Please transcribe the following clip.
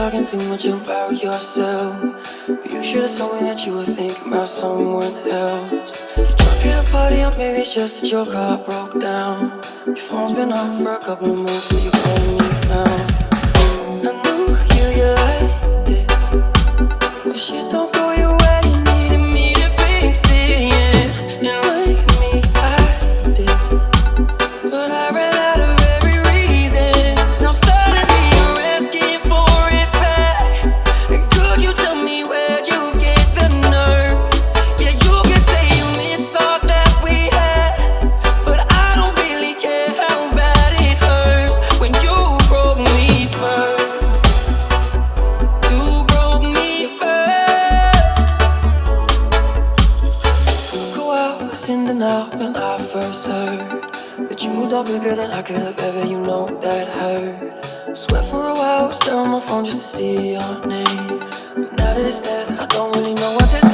talking too much about yourself. But you should've told me that you were thinking about someone else. You drunk at a party, or maybe it's just that your car broke down. Your phone's been off for a couple of months, so you're calling me now. I knew you liked it. When shit don't go your way, you needed me to fix it, yeah. And like me, I did, but I ran out of every reason. Now suddenly you're asking for it back. And could you tell me where'd you get the nerve? Yeah, you can say you miss all that we had, but I don't really care how bad it hurts when you broke me first. You broke me first. Took a while, was in denial when I first heard that you moved on quicker than I could have ever, you know that hurt. Sweat for a while, was there on my phone just to see your name. But now that it's dead, I don't really know what to say.